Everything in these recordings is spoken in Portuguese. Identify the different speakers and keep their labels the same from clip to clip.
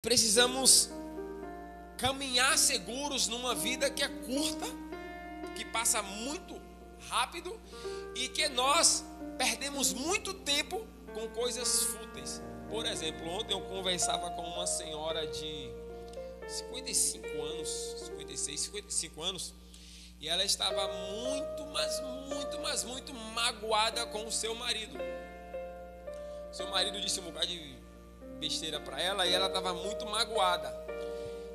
Speaker 1: precisamos caminhar seguros numa vida que é curta, que passa muito rápido e que nós perdemos muito tempo com coisas fúteis. Por exemplo, ontem eu conversava com uma senhora de 55 anos, 56, 55 anos, e ela estava muito magoada com o seu marido. O seu marido disse um bocado de besteira para ela e ela estava muito magoada.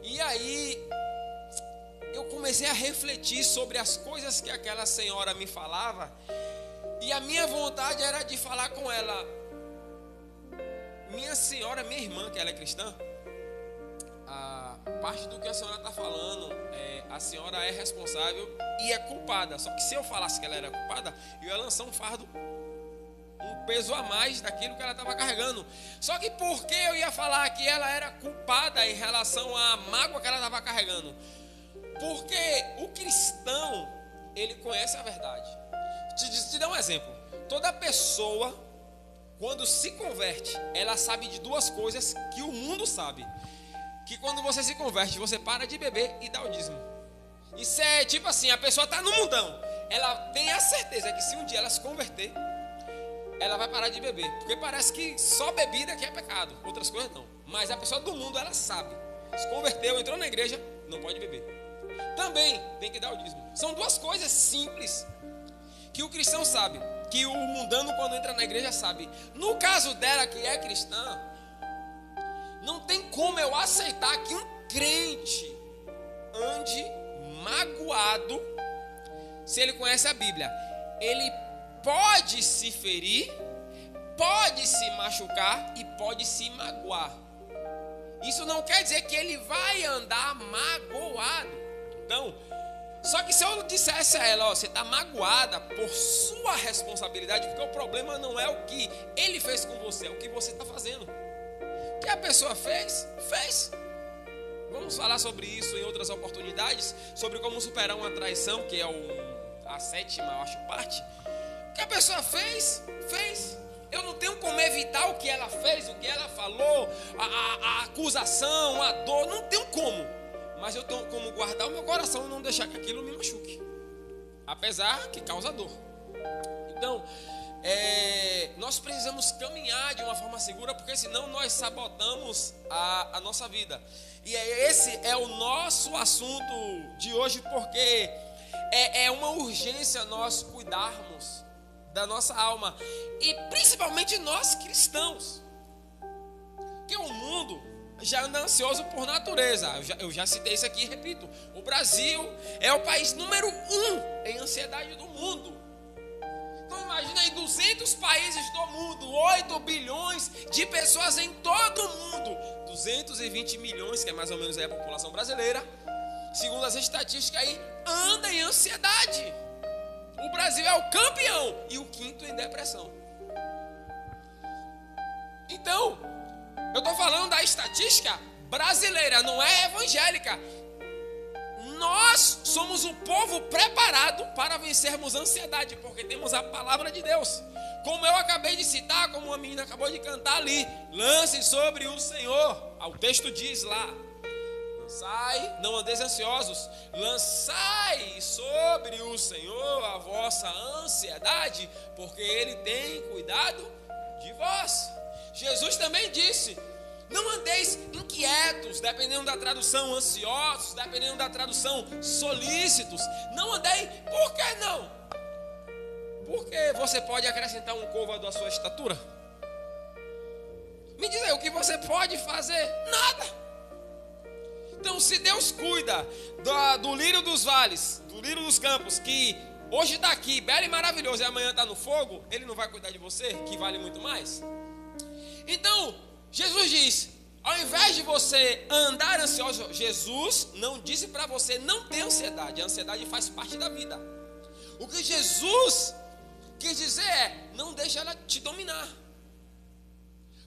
Speaker 1: E aí eu comecei a refletir sobre as coisas que aquela senhora me falava, e a minha vontade era de falar com ela: minha senhora, minha irmã, que ela é cristã, a parte do que a senhora está falando, a senhora é responsável e é culpada. Só que se eu falasse que ela era culpada, eu ia lançar um fardo, um peso a mais daquilo que ela estava carregando. Só que por que eu ia falar que ela era culpada em relação à mágoa que ela estava carregando? Porque o cristão, ele conhece a verdade. Te dar um exemplo. Toda pessoa, quando se converte, ela sabe de duas coisas que o mundo sabe: que quando você se converte, você para de beber e dá o dízimo. Isso é tipo assim, a pessoa está no mundão, ela tem a certeza que se um dia ela se converter, ela vai parar de beber, porque parece que só bebida que é pecado, outras coisas não. Mas a pessoa do mundo, ela sabe, se converteu, entrou na igreja, não pode beber, também tem que dar o dízimo. São duas coisas simples que o cristão sabe, que o mundano, quando entra na igreja, sabe. No caso dela, que é cristã, não tem como eu aceitar que um crente ande magoado se ele conhece a Bíblia. Ele pode se ferir, pode se machucar e pode se magoar. Isso não quer dizer que ele vai andar magoado. Então, só que se eu dissesse a ela: ó, você está magoada por sua responsabilidade, porque o problema não é o que ele fez com você, é o que você está fazendo. O que a pessoa fez, fez. Vamos falar sobre isso em outras oportunidades, sobre como superar uma traição, que é a sétima, eu acho, parte. O que a pessoa fez, fez. Eu não tenho como evitar o que ela fez, o que ela falou, a acusação, a dor, não tenho como. Mas eu tenho como guardar o meu coração e não deixar que aquilo me machuque, apesar que causa dor. Então, nós precisamos caminhar de uma forma segura, porque senão nós sabotamos a nossa vida. E esse é o nosso assunto de hoje, porque é uma urgência nós cuidarmos da nossa alma, e principalmente nós cristãos, que o mundo já anda ansioso por natureza. Eu já citei isso aqui e repito: o Brasil é o país número 1 em ansiedade do mundo. Então imagina aí, 200 países do mundo, 8 bilhões de pessoas em todo o mundo, 220 milhões, que é mais ou menos a população brasileira, segundo as estatísticas aí, anda em ansiedade. O Brasil é o campeão e o 5º em depressão. Então, eu estou falando da estatística brasileira, não é evangélica. Nós somos um povo preparado para vencermos a ansiedade, porque temos a palavra de Deus. Como eu acabei de citar, como a menina acabou de cantar ali: lance sobre o Senhor. O texto diz lá: lançai, não andeis ansiosos, lançai sobre o Senhor a vossa ansiedade, porque Ele tem cuidado de vós. Jesus também disse: não andeis inquietos, dependendo da tradução, ansiosos, dependendo da tradução, solícitos. Não andei, por que não? Porque você pode acrescentar um côvado à sua estatura? Me diz aí, o que você pode fazer? Nada. Então, se Deus cuida do lírio dos vales, do lírio dos campos, que hoje está aqui, belo e maravilhoso, e amanhã está no fogo, Ele não vai cuidar de você, que vale muito mais? Então, Jesus diz: ao invés de você andar ansioso, Jesus não disse para você não ter ansiedade. A ansiedade faz parte da vida. O que Jesus quis dizer é: não deixe ela te dominar.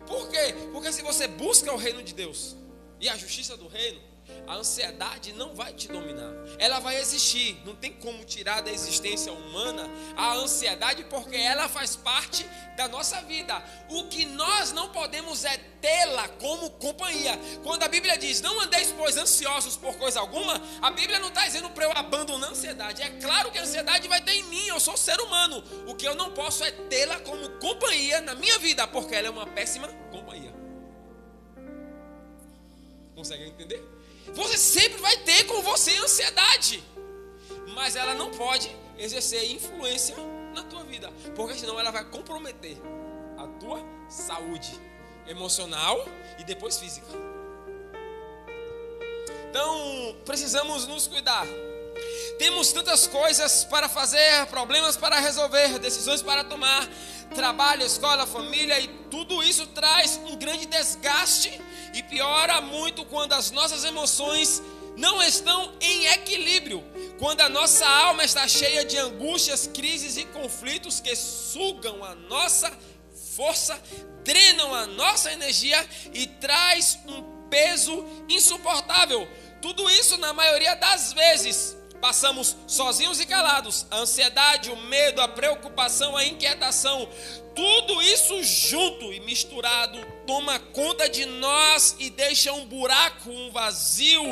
Speaker 1: Por quê? Porque se você busca o reino de Deus e a justiça do reino, A ansiedade não vai te dominar. Ela vai existir. Não tem como tirar da existência humana a ansiedade, porque ela faz parte da nossa vida. O que nós não podemos é tê-la como companhia. Quando a Bíblia diz, não andeis, pois, ansiosos por coisa alguma, a Bíblia não está dizendo para eu abandonar a ansiedade. É claro que a ansiedade vai ter em mim, eu sou ser humano. O que eu não posso é tê-la como companhia na minha vida, porque ela é uma péssima companhia. Consegue entender? Você sempre vai ter com você ansiedade, mas ela não pode exercer influência na tua vida, porque senão ela vai comprometer a tua saúde emocional e depois física. Então, precisamos nos cuidar. Temos tantas coisas para fazer, problemas para resolver, decisões para tomar, trabalho, escola, família, e tudo isso traz um grande desgaste e piora muito quando as nossas emoções não estão em equilíbrio, quando a nossa alma está cheia de angústias, crises e conflitos que sugam a nossa força, drenam a nossa energia e traz um peso insuportável. Tudo isso, na maioria das vezes, passamos sozinhos e calados. A ansiedade, o medo, a preocupação, a inquietação, tudo isso junto e misturado toma conta de nós e deixa um buraco, um vazio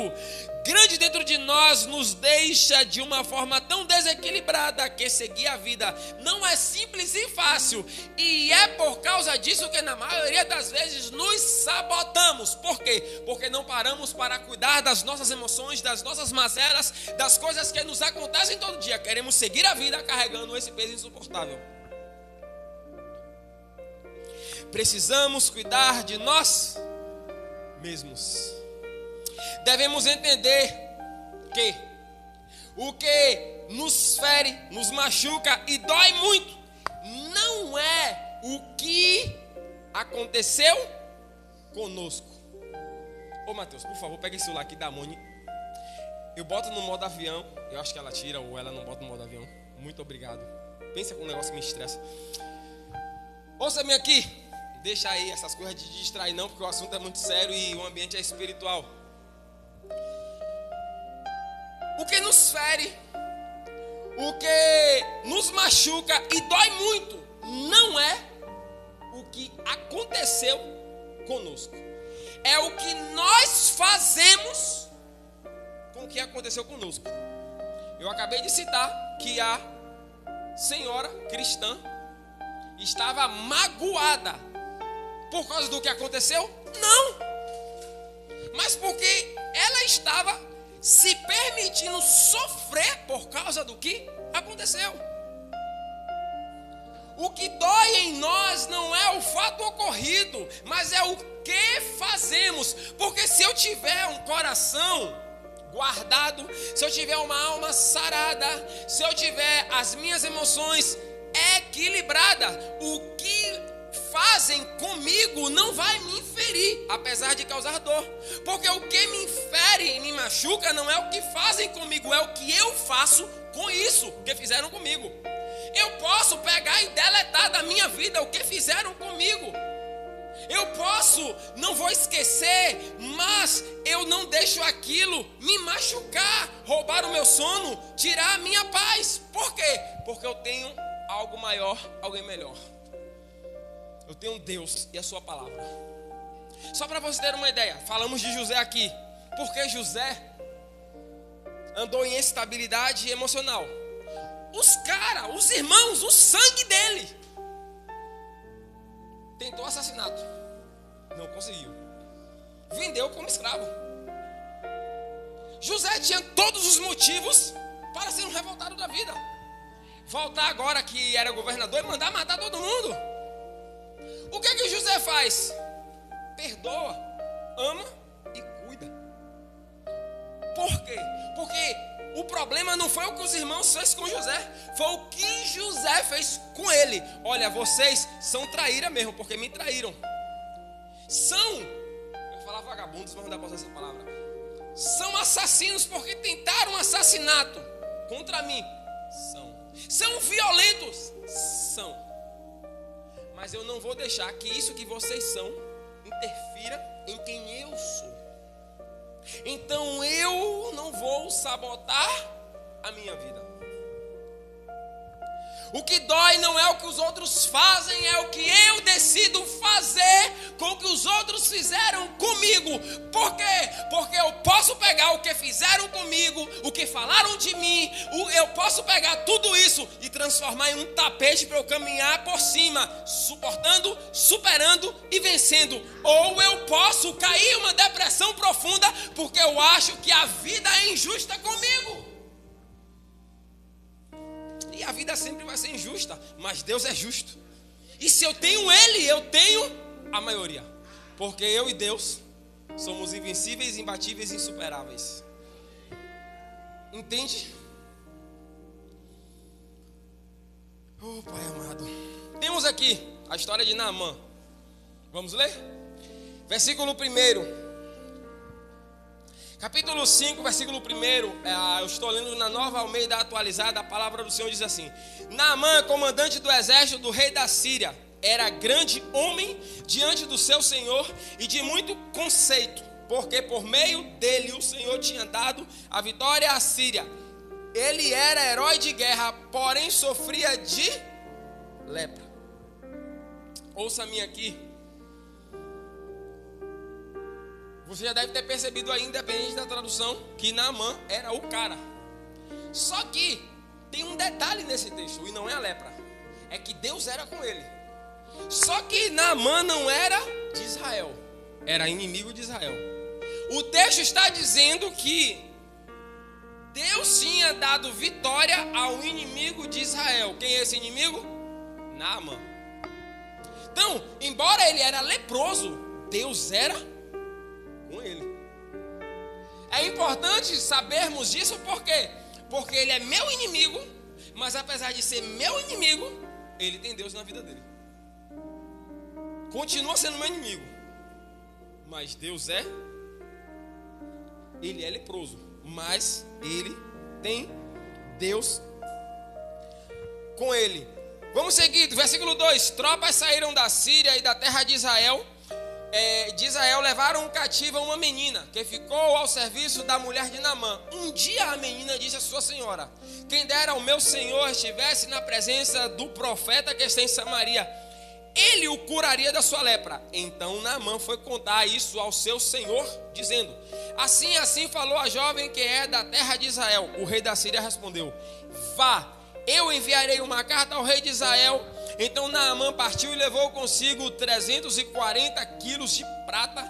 Speaker 1: grande dentro de nós, nos deixa de uma forma tão desequilibrada que seguir a vida não é simples e fácil. E é por causa disso que na maioria das vezes nos sabotamos. Por quê? Porque não paramos para cuidar das nossas emoções, das nossas mazelas, das coisas que nos acontecem todo dia. Queremos seguir a vida carregando esse peso insuportável. Precisamos cuidar de nós mesmos. Devemos entender que o que nos fere, nos machuca e dói muito não é o que aconteceu conosco. Ô Matheus, por favor, pega esse celular aqui da Moni. Eu boto no modo avião. Eu acho que ela tira ou ela não bota no modo avião. Muito obrigado. Pensa com um negócio que me estressa. Ouça-me aqui. Deixa aí essas coisas de distrair não, porque o assunto é muito sério e o ambiente é espiritual. O que nos fere, o que nos machuca e dói muito, não é o que aconteceu conosco. É o que nós fazemos com o que aconteceu conosco. Eu acabei de citar que a senhora cristã estava magoada por causa do que aconteceu? Não. Mas porque ela estava se permitindo sofrer por causa do que aconteceu. O que dói em nós não é o fato ocorrido, mas é o que fazemos. Porque se eu tiver um coração guardado, se eu tiver uma alma sarada, se eu tiver as minhas emoções equilibradas, o que fazem comigo não vai me ferir, apesar de causar dor. Porque o que me fere e me machuca não é o que fazem comigo, é o que eu faço com isso que fizeram comigo. Eu posso pegar e deletar da minha vida o que fizeram comigo. Eu posso, não vou esquecer, mas eu não deixo aquilo me machucar, roubar o meu sono, tirar a minha paz. Por quê? Porque eu tenho algo maior, alguém melhor. Eu tenho Deus e a sua palavra. Só para você ter uma ideia, falamos de José aqui. Porque José andou em instabilidade emocional. Os irmãos, o sangue dele tentou assassinato. Não conseguiu. Vendeu como escravo. José tinha todos os motivos para ser um revoltado da vida. Voltar agora que era governador e mandar matar todo mundo. O que que José faz? Perdoa, ama e cuida. Por quê? Porque o problema não foi o que os irmãos fez com José, foi o que José fez com ele. Olha, vocês são traíra mesmo, porque me traíram. Eu vou falar vagabundos, mas não dá para usar essa palavra. São assassinos porque tentaram um assassinato contra mim. São violentos. Mas eu não vou deixar que isso que vocês são interfira em quem eu sou. então eu não vou sabotar a minha vida. O que dói não é o que os outros fazem, é o que eu decido fazer com o que os outros fizeram comigo. Por quê? Porque eu posso pegar o que fizeram comigo, o que falaram de mim, eu posso pegar tudo isso e transformar em um tapete para eu caminhar por cima, suportando, superando e vencendo. Ou eu posso cair em uma depressão profunda porque eu acho que a vida é injusta comigo. E a vida sempre vai ser injusta, mas Deus é justo. E se eu tenho Ele, eu tenho a maioria. Porque eu e Deus somos invencíveis, imbatíveis e insuperáveis. Entende? Oh, Pai amado. Temos aqui a história de Naamã. Vamos ler? Versículo 1. Capítulo 5, versículo 1, eu estou lendo na Nova Almeida Atualizada, a palavra do Senhor diz assim: Naamã, comandante do exército do rei da Síria, era grande homem diante do seu Senhor e de muito conceito, porque por meio dele o Senhor tinha dado a vitória à Síria. Ele era herói de guerra, porém sofria de lepra. Ouça-me aqui. Você já deve ter percebido aí, independente da tradução, que Naamã era o cara. Só que tem um detalhe nesse texto, e não é a lepra. É que Deus era com ele. Só que Naamã não era de Israel, era inimigo de Israel. O texto está dizendo que Deus tinha dado vitória ao inimigo de Israel. Quem é esse inimigo? Naamã. Então, embora ele era leproso, Deus era com ele. É importante sabermos disso, por quê? Porque ele é meu inimigo, mas apesar de ser meu inimigo, ele tem Deus na vida dele. Continua sendo meu inimigo, mas Deus ele é leproso, mas ele tem Deus com ele. Vamos seguir, versículo 2: tropas saíram da Síria e da terra de Israel, levaram cativa uma menina que ficou ao serviço da mulher de Naamã. Um dia a menina disse à sua senhora: quem dera ao meu senhor estivesse na presença do profeta que está em Samaria, ele o curaria da sua lepra. Então Naamã foi contar isso ao seu senhor, dizendo: assim falou a jovem que é da terra de Israel. O rei da Síria respondeu: vá, eu enviarei uma carta ao rei de Israel. Então Naamã partiu e levou consigo 340 quilos de prata,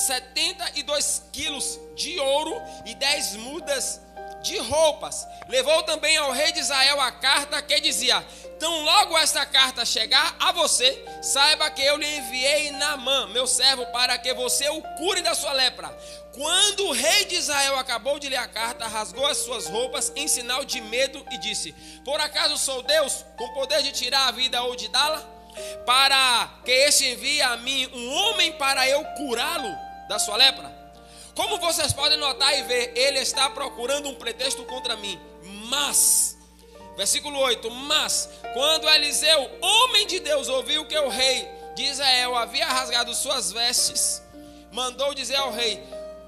Speaker 1: 72 quilos de ouro e 10 mudas de roupas. Levou também ao rei de Israel a carta que dizia: então logo esta carta chegar a você, saiba que eu lhe enviei Naamã, meu servo, para que você o cure da sua lepra. Quando o rei de Israel acabou de ler a carta, rasgou as suas roupas em sinal de medo e disse: por acaso sou Deus, com poder de tirar a vida ou de dá-la? Para que este envie a mim um homem para eu curá-lo da sua lepra? Como vocês podem notar e ver, ele está procurando um pretexto contra mim. Mas, versículo 8, mas quando Eliseu, homem de Deus, ouviu que o rei de Israel havia rasgado suas vestes, mandou dizer ao rei: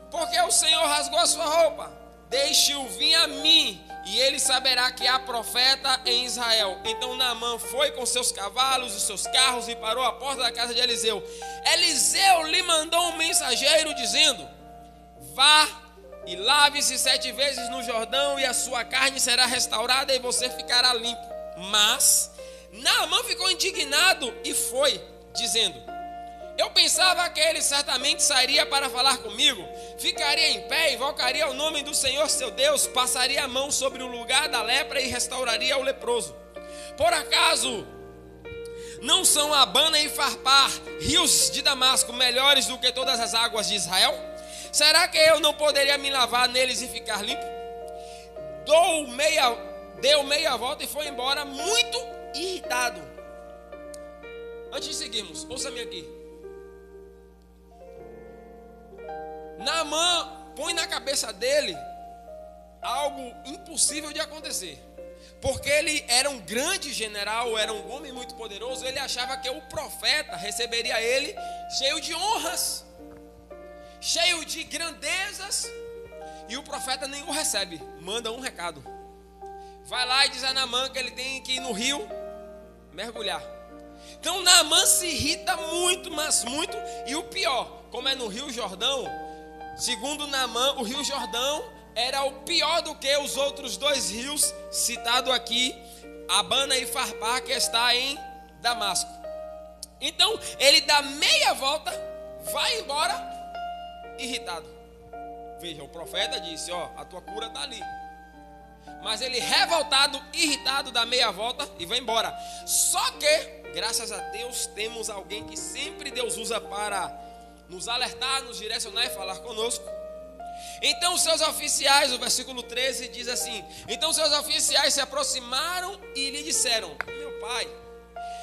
Speaker 1: porque o Senhor rasgou a sua roupa? Deixe-o vir a mim, e ele saberá que há profeta em Israel. Então Naamã foi com seus cavalos e seus carros e parou à porta da casa de Eliseu. Eliseu lhe mandou um mensageiro dizendo: vá e lave-se 7 vezes no Jordão, e a sua carne será restaurada e você ficará limpo. Mas Naamã ficou indignado e foi, dizendo: eu pensava que ele certamente sairia para falar comigo, ficaria em pé, invocaria o nome do Senhor seu Deus, passaria a mão sobre o lugar da lepra e restauraria o leproso. Por acaso não são Abana e Farpar, rios de Damasco, melhores do que todas as águas de Israel? Será que eu não poderia me lavar neles e ficar limpo? Deu meia volta e foi embora, muito irritado. Antes de seguirmos, ouça-me aqui. Naamã põe na cabeça dele algo impossível de acontecer, porque ele era um grande general, era um homem muito poderoso. Ele achava que o profeta receberia ele cheio de honras, cheio de grandezas, e o profeta nem o recebe. Manda um recado. Vai lá e diz a Naamã que ele tem que ir no rio mergulhar. Então Naamã se irrita muito, mas muito. E o pior, como é no Rio Jordão, segundo Naamã, o Rio Jordão era o pior do que os outros dois rios citados aqui, Abana e Farpar, que está em Damasco. Então ele dá meia volta, vai embora, irritado. Veja, o profeta disse, ó, a tua cura está ali. Mas ele revoltado, irritado, dá meia volta e vai embora. Só que, graças a Deus, temos alguém que sempre Deus usa para nos alertar, nos direcionar e falar conosco. Então os seus oficiais, o versículo 13 diz assim: então seus oficiais se aproximaram e lhe disseram: meu pai,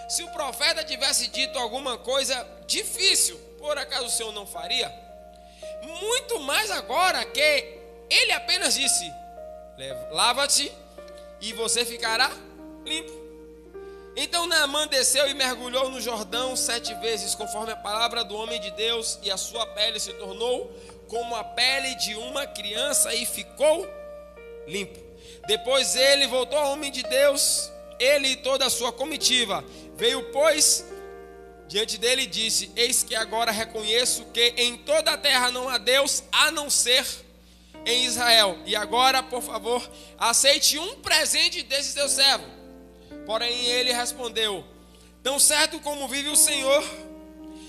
Speaker 1: se o profeta tivesse dito alguma coisa difícil, por acaso o senhor não faria? Muito mais agora que ele apenas disse: lava-te e você ficará limpo. Então Naamã desceu e mergulhou no Jordão 7 vezes, conforme a palavra do homem de Deus, e a sua pele se tornou como a pele de uma criança e ficou limpo. Depois ele voltou ao homem de Deus, ele e toda a sua comitiva. Veio, pois, diante dele e disse: eis que agora reconheço que em toda a terra não há Deus a não ser em Israel. E agora, por favor, aceite um presente desse teu servo. Porém ele respondeu: tão certo como vive o Senhor,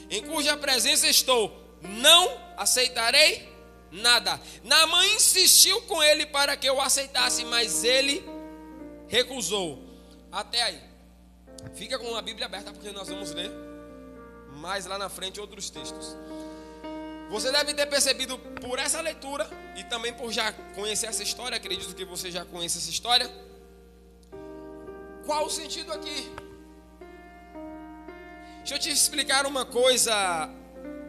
Speaker 1: em cuja presença estou, não aceitarei nada. Naamã insistiu com ele para que eu aceitasse, mas ele recusou. Até aí. Fica com a Bíblia aberta, porque nós vamos ler mais lá na frente outros textos. Você deve ter percebido por essa leitura e também por já conhecer essa história, acredito que você já conhece essa história, qual o sentido aqui? Deixa eu te explicar uma coisa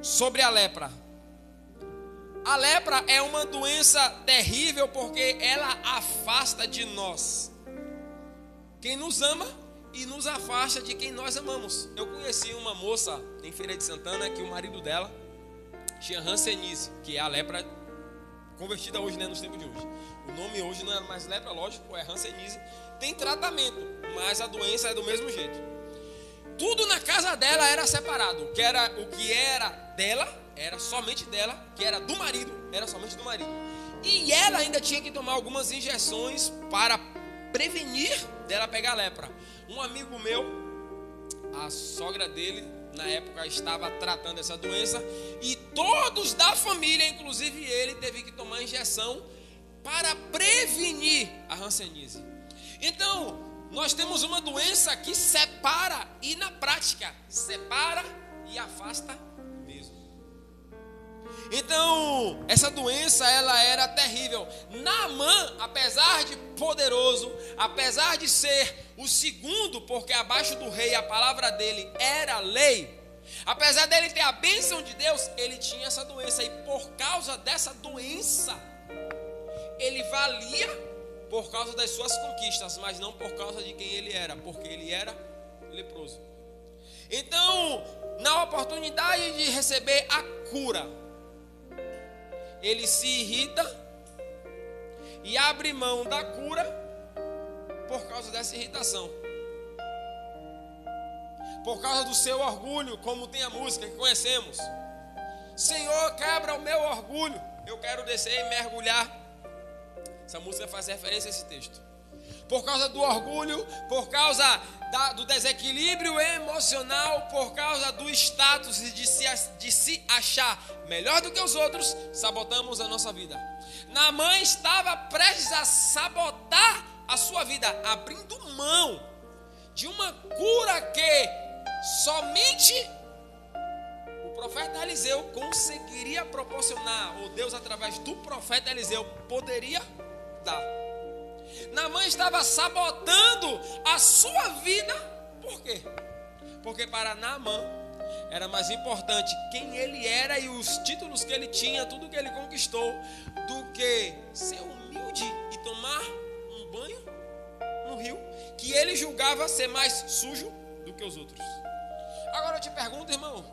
Speaker 1: sobre a lepra. A lepra é uma doença terrível porque ela afasta de nós quem nos ama e nos afasta de quem nós amamos. Eu conheci uma moça em Feira de Santana que o marido dela tinha hanseníase, que é a lepra convertida hoje, né, nos tempos de hoje. O nome hoje não é mais lepra, lógico, é hanseníase. Tem tratamento, mas a doença é do mesmo jeito. Tudo na casa dela era separado. O que era dela era somente dela, o que era do marido era somente do marido. E ela ainda tinha que tomar algumas injeções para prevenir dela pegar lepra. Um amigo meu, a sogra dele na época estava tratando essa doença e todos da família, inclusive ele, teve que tomar injeção para prevenir a hanseníase. Então, nós temos uma doença que separa e na prática separa e afasta mesmo. Então, essa doença ela era terrível. Naamã, apesar de poderoso, apesar de ser o segundo, porque abaixo do rei a palavra dele era lei, apesar dele ter a bênção de Deus, ele tinha essa doença e por causa dessa doença ele valia por causa das suas conquistas, mas não por causa de quem ele era, porque ele era leproso. Então, na oportunidade de receber a cura, ele se irrita e abre mão da cura por causa dessa irritação. Por causa do seu orgulho, como tem a música que conhecemos. Senhor, quebra o meu orgulho. Eu quero descer e mergulhar. Essa música faz referência a esse texto. Por causa do orgulho, por causa do desequilíbrio emocional, por causa do status e de se achar melhor do que os outros, sabotamos a nossa vida. Naamã estava prestes a sabotar a sua vida, abrindo mão de uma cura que somente o profeta Eliseu conseguiria proporcionar, ou Deus através do profeta Eliseu poderia dar. Naamã estava sabotando a sua vida. Por quê? Porque para Naamã era mais importante quem ele era e os títulos que ele tinha, tudo que ele conquistou, do que ser humilde e tomar um banho no rio, que ele julgava ser mais sujo do que os outros. Agora eu te pergunto, irmão,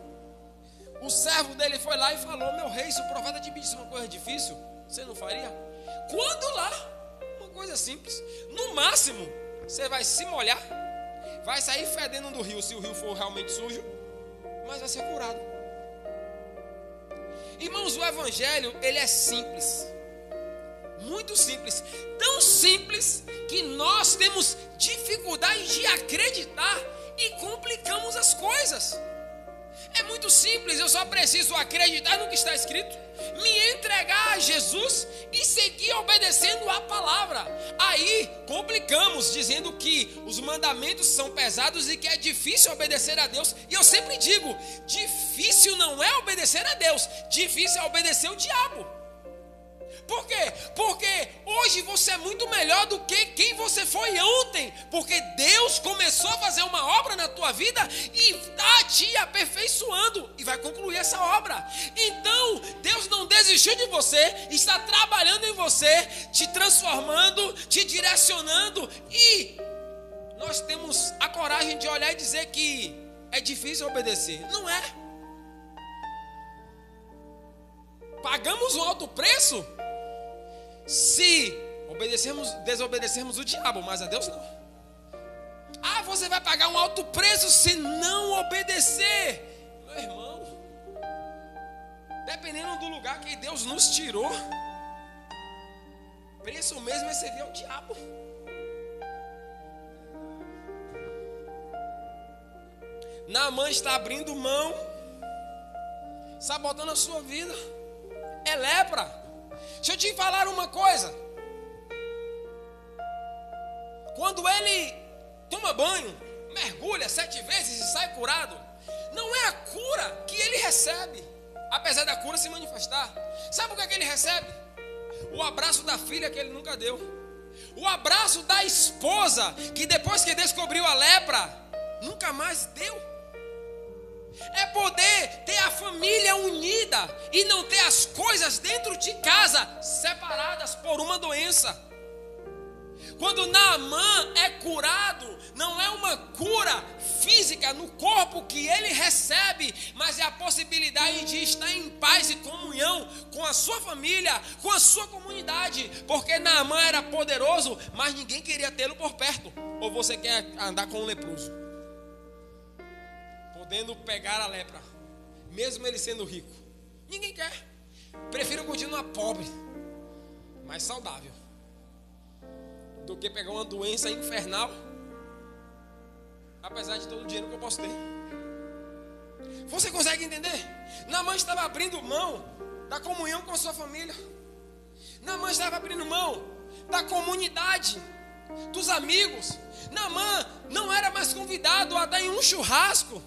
Speaker 1: O servo dele foi lá e falou: meu rei, se o profeta te pedisse uma coisa difícil, você não faria? Quando lá, uma coisa simples. No máximo, você vai se molhar, vai sair fedendo do rio, se o rio for realmente sujo, mas vai ser curado. Irmãos, o evangelho, ele é simples. Muito simples. Tão simples que nós temos dificuldade de acreditar e complicamos as coisas. É muito simples, eu só preciso acreditar no que está escrito, me entregar a Jesus e seguir obedecendo a palavra. Aí complicamos dizendo que os mandamentos são pesados e que é difícil obedecer a Deus. E eu sempre digo, difícil não é obedecer a Deus, difícil é obedecer o diabo. Por quê? Porque hoje você é muito melhor do que quem você foi ontem. Porque Deus começou a fazer uma obra na tua vida e está te aperfeiçoando e vai concluir essa obra. Então, Deus não desistiu de você, está trabalhando em você, te transformando, te direcionando. E nós temos a coragem de olhar e dizer que é difícil obedecer. Não é. Pagamos um alto preço se desobedecermos o diabo, mas a Deus não. Ah, você vai pagar um alto preço se não obedecer. Meu irmão, dependendo do lugar que Deus nos tirou, preço mesmo é servir ao diabo. Naamã está abrindo mão, sabotando a sua vida. É lepra. Deixa eu te falar uma coisa. Quando ele toma banho, mergulha 7 vezes e sai curado, não é a cura que ele recebe, apesar da cura se manifestar. Sabe o que é que ele recebe? O abraço da filha que ele nunca deu. O abraço da esposa que depois que descobriu a lepra, nunca mais deu. É poder ter a família unida e não ter as coisas dentro de casa separadas por uma doença. Quando Naamã é curado, não é uma cura física no corpo que ele recebe, mas é a possibilidade de estar em paz e comunhão com a sua família, com a sua comunidade. Porque Naamã era poderoso, mas ninguém queria tê-lo por perto. Ou você quer andar com um leproso, podendo pegar a lepra, mesmo ele sendo rico? Ninguém quer. Prefiro continuar pobre, mas saudável, do que pegar uma doença infernal, apesar de todo o dinheiro que eu posso ter. Você consegue entender? Naamã estava abrindo mão da comunhão com a sua família. Naamã estava abrindo mão da comunidade, dos amigos. Naamã não era mais convidado a dar em um churrasco.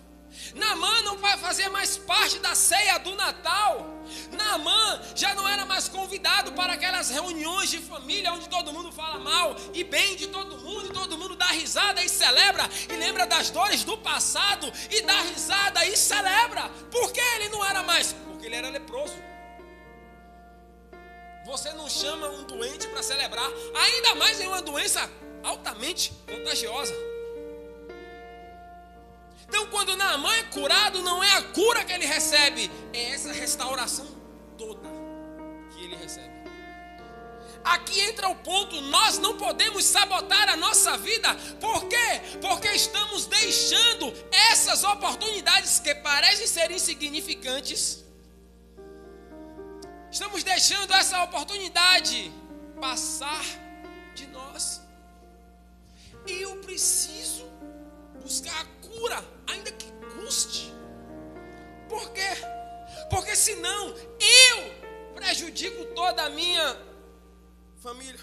Speaker 1: Naamã não vai fazer mais parte da ceia do Natal. Naamã já não era mais convidado para aquelas reuniões de família onde todo mundo fala mal e bem de todo mundo, e todo mundo dá risada e celebra e lembra das dores do passado e dá risada e celebra. Por que ele não era mais? Porque ele era leproso. Você não chama um doente para celebrar, ainda mais em uma doença altamente contagiosa. Então, quando Naamã é curado, não é a cura que ele recebe, é essa restauração toda que ele recebe. Aqui entra o ponto: nós não podemos sabotar a nossa vida. Por quê? Porque estamos deixando essas oportunidades que parecem ser insignificantes. Estamos deixando essa oportunidade passar de nós. E eu preciso buscar a cura, ainda que custe. Por quê? Porque senão eu prejudico toda a minha família.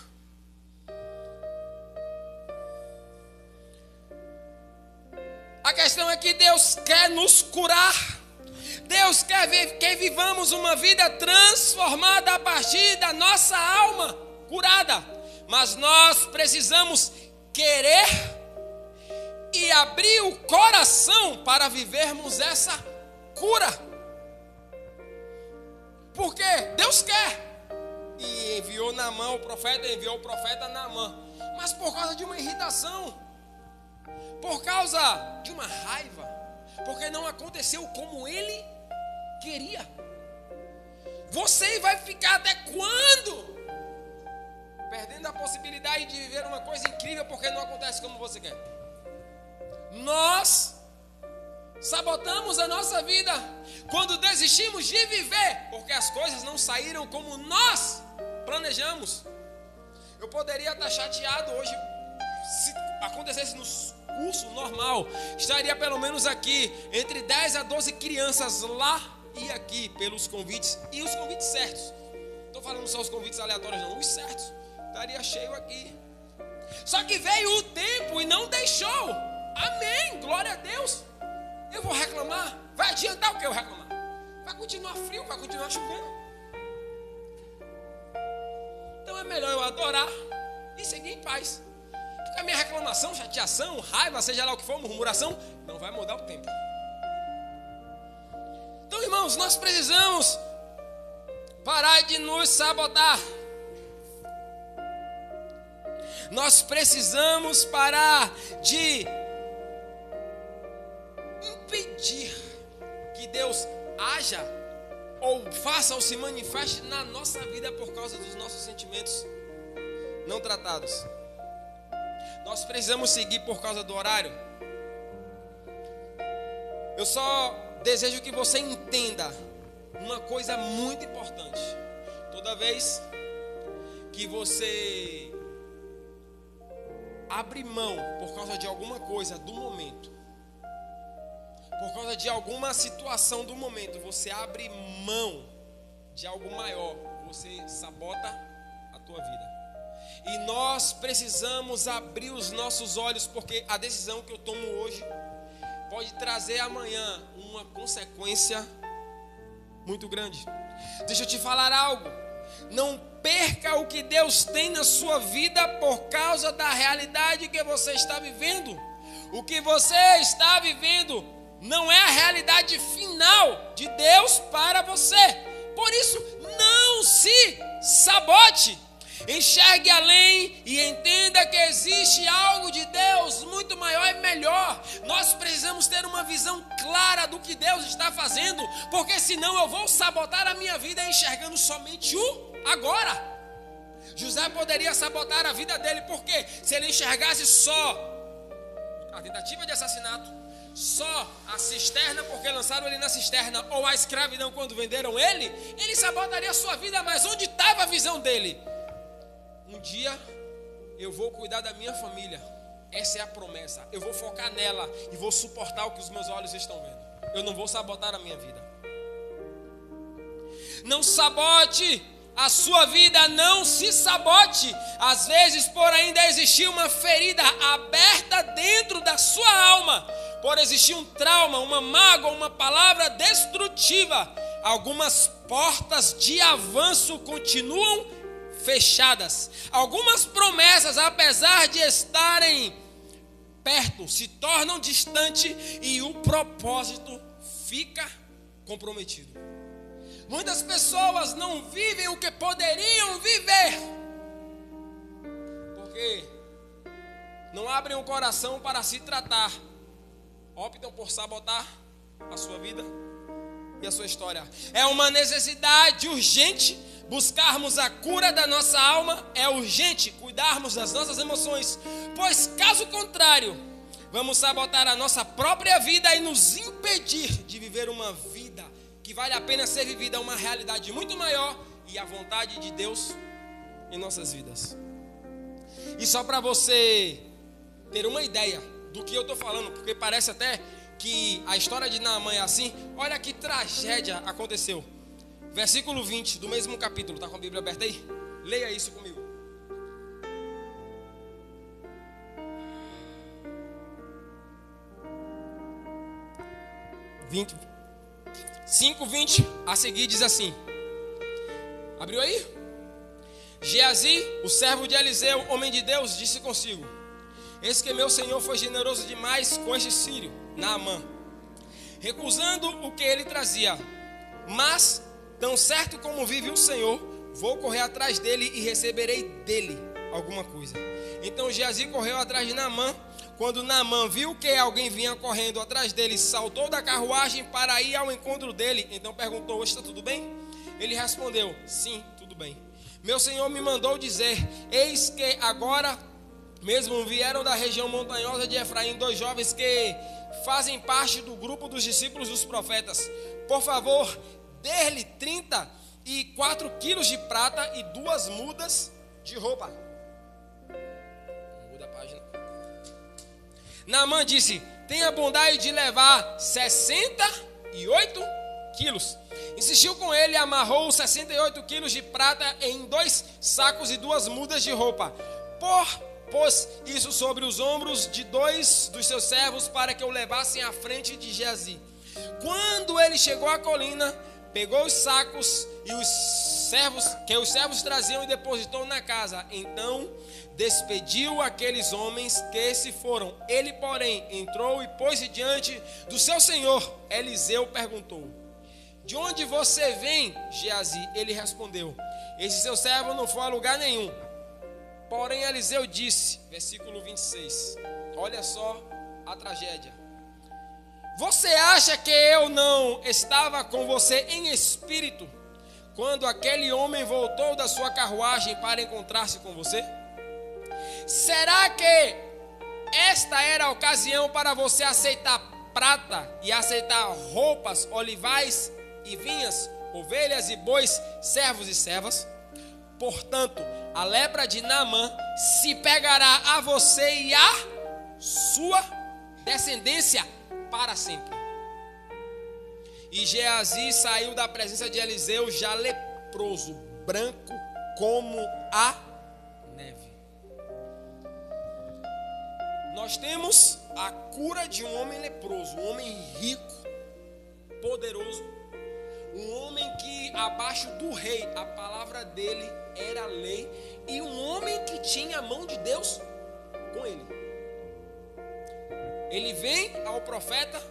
Speaker 1: A questão é que Deus quer nos curar. Deus quer que vivamos uma vida transformada a partir da nossa alma curada. Mas nós precisamos querer e abrir o coração para vivermos essa cura. Porque Deus quer. E enviou Naamã, enviou o profeta Naamã. Mas por causa de uma irritação, por causa de uma raiva, porque não aconteceu como ele queria. Você vai ficar até quando? Perdendo a possibilidade de viver uma coisa incrível porque não acontece como você quer. Nós sabotamos a nossa vida quando desistimos de viver, porque as coisas não saíram como nós planejamos. Eu poderia estar chateado hoje, se acontecesse no curso normal, estaria pelo menos aqui, entre 10 a 12 crianças lá e aqui, pelos convites, e os convites certos. Não estou falando só os convites aleatórios não, os certos. Estaria cheio aqui. Só que veio o tempo e não deixou. Amém, glória a Deus. Eu vou reclamar? Vai adiantar o que eu reclamar? Vai continuar frio, vai continuar chovendo. Então é melhor eu adorar e seguir em paz. Porque a minha reclamação, chateação, raiva, seja lá o que for, murmuração, não vai mudar o tempo. Então, irmãos, nós precisamos parar de nos sabotar. Nós precisamos parar de impedir que Deus haja ou faça ou se manifeste na nossa vida por causa dos nossos sentimentos não tratados. Nós precisamos seguir por causa do horário. Eu só desejo que você entenda uma coisa muito importante. Toda vez que você abre mão por causa de alguma coisa do momento, por causa de alguma situação do momento, você abre mão de algo maior, você sabota a tua vida. E nós precisamos abrir os nossos olhos, porque a decisão que eu tomo hoje pode trazer amanhã uma consequência muito grande. Deixa eu te falar algo. Não perca o que Deus tem na sua vida por causa da realidade que você está vivendo. O que você está vivendo não é a realidade final de Deus para você. Por isso, não se sabote. Enxergue além e entenda que existe algo de Deus muito maior e melhor. Nós precisamos ter uma visão clara do que Deus está fazendo, porque senão eu vou sabotar a minha vida enxergando somente o agora. José poderia sabotar a vida dele, porque se ele enxergasse só a tentativa de assassinato, só a cisterna porque lançaram ele na cisterna, ou a escravidão quando venderam ele, ele sabotaria a sua vida. Mas onde estava a visão dele? Um dia eu vou cuidar da minha família. Essa é a promessa. Eu vou focar nela e vou suportar o que os meus olhos estão vendo. Eu não vou sabotar a minha vida. Não sabote a sua vida, não se sabote. Às vezes, por ainda existir uma ferida aberta dentro da sua alma, por existir um trauma, uma mágoa, uma palavra destrutiva, algumas portas de avanço continuam fechadas. Algumas promessas, apesar de estarem perto, se tornam distantes e o propósito fica comprometido. Muitas pessoas não vivem o que poderiam viver, porque não abrem o coração para se tratar, optam por sabotar a sua vida e a sua história. É uma necessidade urgente buscarmos a cura da nossa alma. É urgente cuidarmos das nossas emoções, pois caso contrário, vamos sabotar a nossa própria vida e nos impedir de viver uma vida que vale a pena ser vivida, uma realidade muito maior e a vontade de Deus em nossas vidas. E só para você ter uma ideia do que eu estou falando, porque parece até que a história de Naamã é assim. Olha que tragédia aconteceu. Versículo 20 do mesmo capítulo. Está com a Bíblia aberta aí? Leia isso comigo. 5:20 a seguir diz assim. Abriu aí? Geazi, o servo de Eliseu, homem de Deus, disse consigo: eis que meu senhor foi generoso demais com este sírio, Naamã, recusando o que ele trazia. Mas, tão certo como vive o Senhor, vou correr atrás dele e receberei dele alguma coisa. Então Geazi correu atrás de Naamã Quando Naamã viu que alguém vinha correndo atrás dele, saltou da carruagem para ir ao encontro dele. Então perguntou: está tudo bem? Ele respondeu: sim, tudo bem. Meu senhor me mandou dizer: eis que agora mesmo vieram da região montanhosa de Efraim 2 jovens que fazem parte do grupo dos discípulos dos profetas. Por favor, dê-lhe 34 quilos de prata e 2 mudas de roupa. Muda a página. Naamã disse: tenha bondade de levar 68 quilos. Insistiu com ele e amarrou 68 quilos de prata em 2 sacos e 2 mudas de roupa. Pôs isso sobre os ombros de 2 dos seus servos para que o levassem à frente de Geazi. Quando ele chegou à colina, pegou os sacos e os servos traziam e depositou na casa. Então despediu aqueles homens que se foram. Ele, porém, entrou e pôs-se diante do seu senhor. Eliseu perguntou: de onde você vem, Geazi? Ele respondeu: esse seu servo não foi a lugar nenhum. Porém Eliseu disse, versículo 26, olha só a tragédia: você acha que eu não estava com você em espírito quando aquele homem voltou da sua carruagem para encontrar-se com você? Será que esta era a ocasião para você aceitar prata e aceitar roupas, olivais e vinhas, ovelhas e bois, servos e servas? Portanto, a lepra de Naamã se pegará a você e a sua descendência para sempre. E Geazi saiu da presença de Eliseu já leproso, branco como a neve. Nós temos a cura de um homem leproso, um homem rico, poderoso, um homem que abaixo do rei, a palavra dele era lei, e um homem que tinha a mão de Deus com ele. Ele vem ao profeta,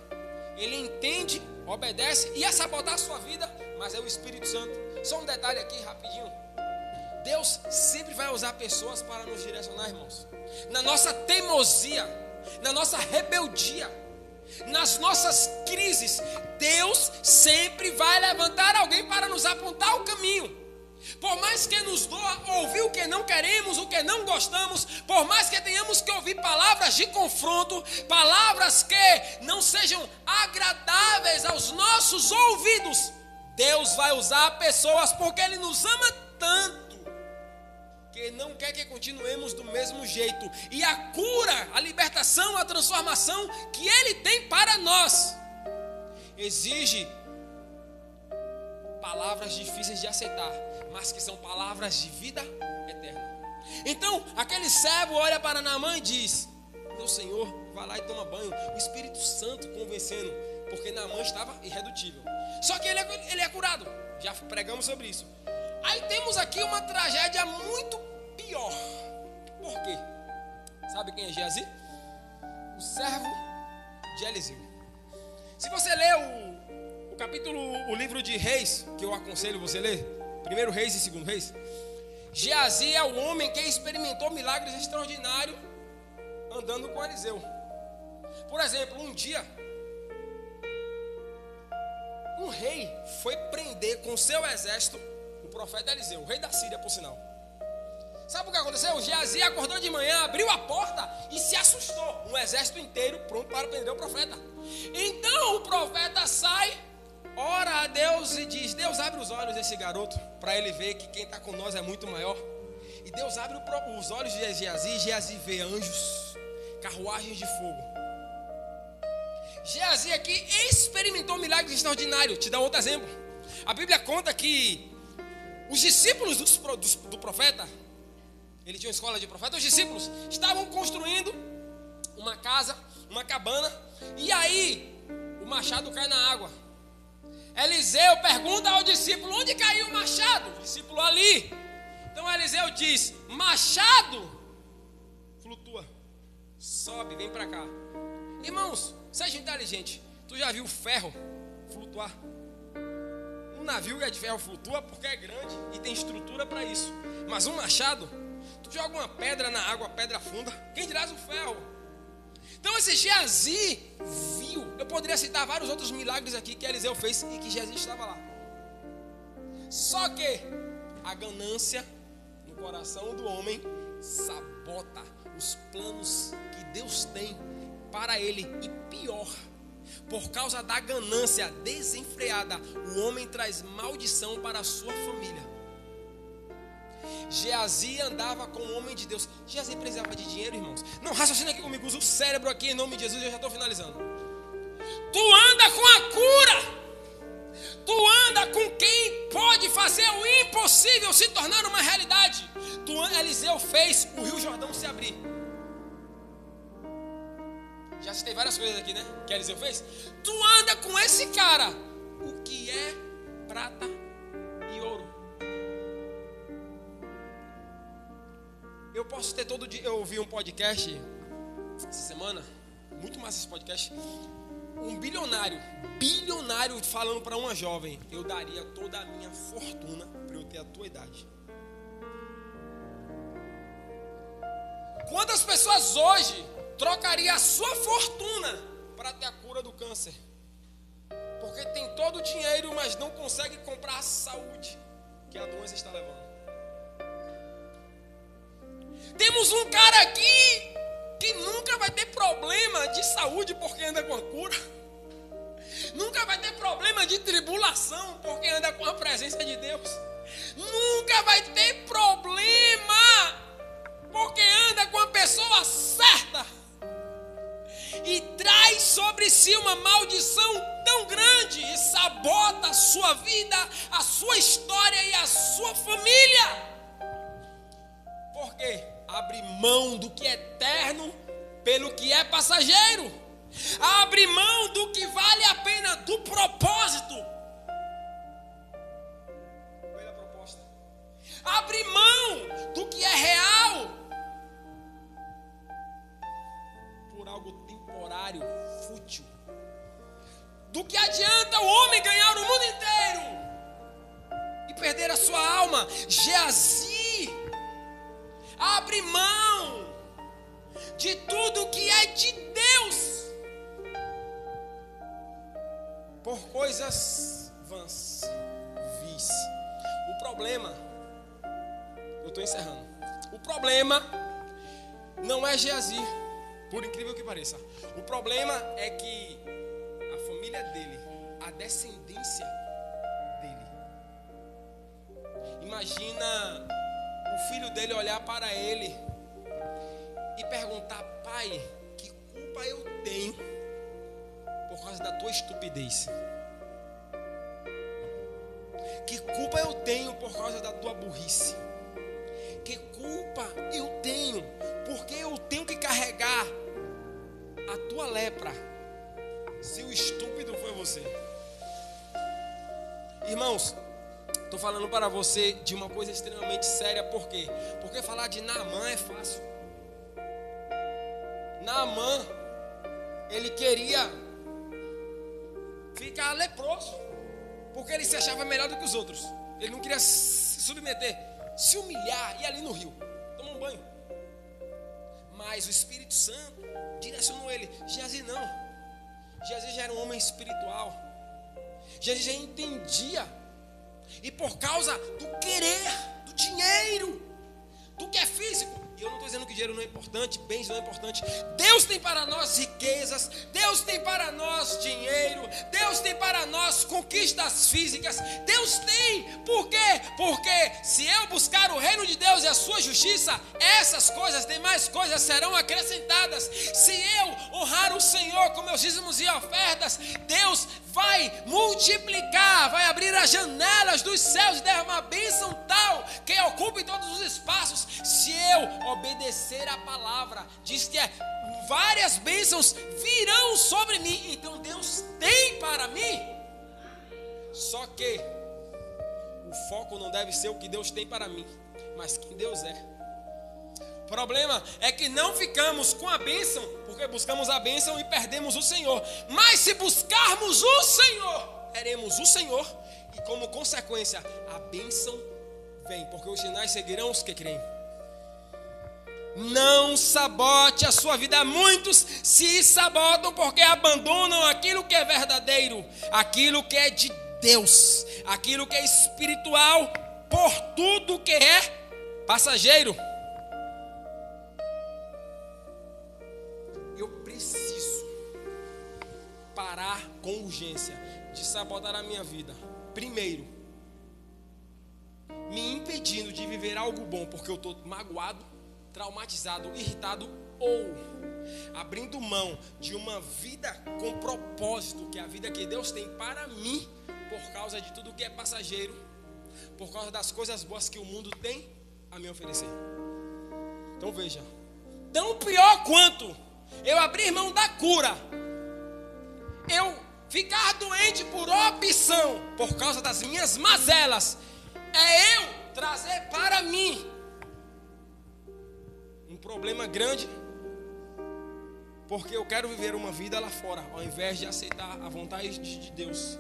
Speaker 1: ele entende, obedece, ia sabotar a sua vida, mas é o Espírito Santo. Só um detalhe aqui rapidinho: Deus sempre vai usar pessoas para nos direcionar, irmãos. Na nossa teimosia, na nossa rebeldia, nas nossas crises, Deus sempre vai levantar alguém para nos apontar o caminho. Por mais que nos doa ouvir o que não queremos, o que não gostamos, por mais que tenhamos que ouvir palavras de confronto, palavras que não sejam agradáveis aos nossos ouvidos, Deus vai usar pessoas, porque Ele nos ama tanto que não quer que continuemos do mesmo jeito. E a cura, a libertação, a transformação que Ele tem para nós exige palavras difíceis de aceitar, mas que são palavras de vida eterna. Então aquele servo olha para Naamã e diz: meu senhor, vai lá e toma banho. O Espírito Santo convencendo, porque Naamã estava irredutível. Só que ele é curado. Já pregamos sobre isso. Aí temos aqui uma tragédia muito pior. Por quê? Sabe quem é Geazi? O servo de Eliseu. Se você ler o livro de Reis, que eu aconselho você a ler, 1 Reis e 2 Reis, Geazi é o homem que experimentou milagres extraordinários andando com Eliseu. Por exemplo, um dia um rei foi prender com seu exército o profeta Eliseu, o rei da Síria, por sinal. Sabe o que aconteceu? Geazi acordou de manhã, abriu a porta e se assustou. Um exército inteiro pronto para prender o profeta. Então o profeta sai, ora a Deus e diz: Deus, abre os olhos desse garoto para ele ver que quem está com nós é muito maior. E Deus abre os olhos de Geazi, e Geazi vê anjos, carruagens de fogo. Geazi aqui experimentou um milagre extraordinário. Te dá outro exemplo. A Bíblia conta que os discípulos do profeta, ele tinha uma escola de profeta, os discípulos estavam construindo uma casa, uma cabana, e aí o machado cai na água. Eliseu pergunta ao discípulo: onde caiu o machado? O discípulo: ali. Então Eliseu diz: machado flutua, sobe, vem para cá. Irmãos, seja inteligente. Tu já viu ferro flutuar? Um navio que é de ferro flutua porque é grande e tem estrutura para isso. Mas um machado, tu joga uma pedra na água, pedra funda, quem dirá o ferro? Então esse Geazi viu. Eu poderia citar vários outros milagres aqui que Eliseu fez e que Geazi estava lá. Só que a ganância no coração do homem sabota os planos que Deus tem para ele. E pior, por causa da ganância desenfreada, o homem traz maldição para a sua família. Geazi andava com o homem de Deus. Geazi precisava de dinheiro, irmãos. Não, raciocina aqui comigo, usa o cérebro aqui em nome de Jesus. Eu já estou finalizando. Tu anda com a cura. Tu anda com quem pode fazer o impossível se tornar uma realidade. Eliseu fez o Rio Jordão se abrir. Já citei várias coisas aqui, né? Que Eliseu fez. Tu anda com esse cara. O que é prata e ouro? Eu posso ter todo dia. Eu ouvi um podcast essa semana. Muito massa esse podcast. Um bilionário falando para uma jovem: eu daria toda a minha fortuna para eu ter a tua idade. Quantas pessoas hoje trocariam a sua fortuna para ter a cura do câncer? Porque tem todo o dinheiro, mas não consegue comprar a saúde que a doença está levando. Temos um cara aqui que nunca vai ter problema de saúde porque anda com a cura. Nunca vai ter problema de tribulação porque anda com a presença de Deus. Nunca vai ter problema porque anda com a pessoa certa. E traz sobre si uma maldição tão grande e sabota a sua vida, a sua história e a sua família. Por quê? Abre mão do que é eterno pelo que é passageiro. Abre mão do que vale a pena, do propósito pela proposta. Abre mão do que é real por algo temporário, fútil. Do que adianta o homem ganhar o mundo inteiro e perder a sua alma? Geazi abre mão de tudo que é de Deus por coisas vãs, vis. O problema, eu estou encerrando. O problema não é Geazi, por incrível que pareça. O problema é que a família dele, a descendência dele. Imagina o filho dele olhar para ele e perguntar: pai, que culpa eu tenho por causa da tua estupidez? Que culpa eu tenho por causa da tua burrice? Que culpa eu tenho porque eu tenho que carregar a tua lepra se o estúpido foi você? Irmãos, estou falando para você de uma coisa extremamente séria. Por quê? Porque falar de Naamã é fácil. Naamã, ele queria ficar leproso, porque ele se achava melhor do que os outros. Ele não queria se submeter, se humilhar, ir ali no rio, tomar um banho. Mas o Espírito Santo direcionou ele. Geazi não. Geazi já era um homem espiritual. Geazi já entendia. E por causa do querer, do dinheiro, do que é físico. E eu não estou dizendo que dinheiro não é importante, bens não é importante. Deus tem para nós riquezas, Deus tem para nós dinheiro, Deus tem para nós conquistas físicas. Deus tem. Por quê? Porque se eu buscar o reino de Deus e a sua justiça, essas coisas, demais coisas serão acrescentadas. Se eu honrar o Senhor com meus dízimos e ofertas, Deus vai multiplicar, vai abrir as janelas dos céus e derramar bênção tal que ocupe todos os espaços. Se eu obedecer a palavra, diz que várias bênçãos virão sobre mim. Então Deus tem para mim. Só que o foco não deve ser o que Deus tem para mim, mas quem Deus é. O problema é que não ficamos com a bênção, porque buscamos a bênção e perdemos o Senhor. Mas se buscarmos o Senhor, teremos o Senhor, e como consequência a bênção vem, porque os sinais seguirão os que creem. Não sabote a sua vida. Muitos se sabotam porque abandonam aquilo que é verdadeiro, aquilo que é de Deus, aquilo que é espiritual, por tudo que é passageiro. Eu preciso parar com urgência de sabotar a minha vida. Primeiro, me impedindo de viver algo bom porque eu estou magoado, traumatizado, irritado, ou abrindo mão de uma vida com propósito, que é a vida que Deus tem para mim, por causa de tudo que é passageiro, por causa das coisas boas que o mundo tem a me oferecer. Então veja, tão pior quanto eu abrir mão da cura, eu ficar doente por opção, por causa das minhas mazelas, é eu trazer para mim um problema grande, porque eu quero viver uma vida lá fora, ao invés de aceitar a vontade de Deus,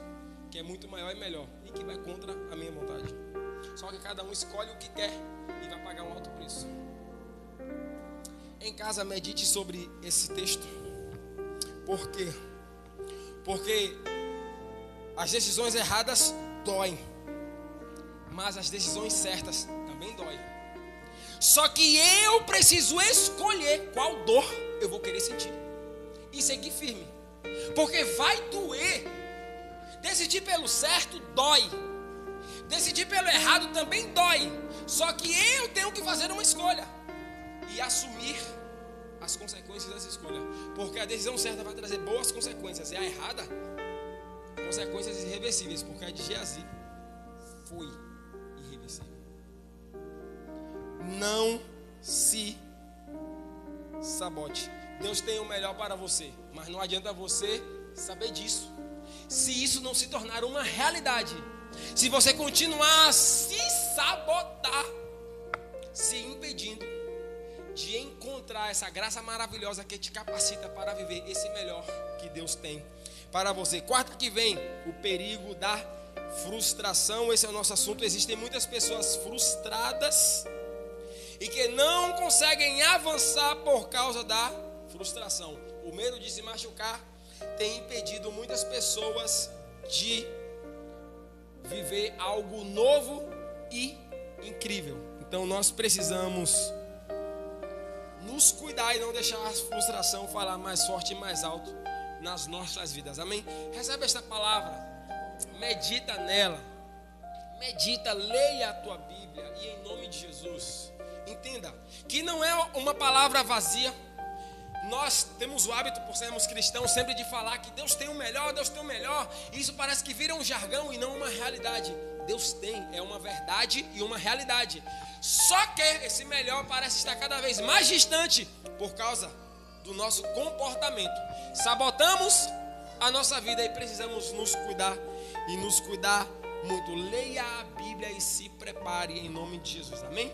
Speaker 1: que é muito maior e melhor, e que vai contra a minha vontade. Só que cada um escolhe o que quer e vai pagar um alto preço. Em casa, medite sobre esse texto. Por quê? Porque as decisões erradas doem, mas as decisões certas também doem. Só que eu preciso escolher qual dor eu vou querer sentir e seguir firme, porque vai doer. Decidir pelo certo dói, decidir pelo errado também dói. Só que eu tenho que fazer uma escolha e assumir as consequências dessa escolha, porque a decisão certa vai trazer boas consequências, e a errada, consequências irreversíveis, porque a de Geazi foi irreversível. Não se sabote. Deus tem o melhor para você, mas não adianta você saber disso se isso não se tornar uma realidade. Se você continuar a se sabotar, se impedindo de encontrar essa graça maravilhosa que te capacita para viver esse melhor que Deus tem para você. Quarta que vem, o perigo da frustração. Esse é o nosso assunto. Existem muitas pessoas frustradas e que não conseguem avançar por causa da frustração. O medo de se machucar tem impedido muitas pessoas de viver algo novo e incrível. Então nós precisamos nos cuidar e não deixar a frustração falar mais forte e mais alto nas nossas vidas. Amém? Recebe esta palavra, medita nela, medita, leia a tua Bíblia, e em nome de Jesus, entenda que não é uma palavra vazia. Nós temos o hábito, por sermos cristãos, sempre de falar que Deus tem o melhor, Deus tem o melhor. Isso parece que vira um jargão e não uma realidade. Deus tem, é uma verdade e uma realidade. Só que esse melhor parece estar cada vez mais distante por causa do nosso comportamento. Sabotamos a nossa vida e precisamos nos cuidar, e nos cuidar muito. Leia a Bíblia e se prepare em nome de Jesus. Amém?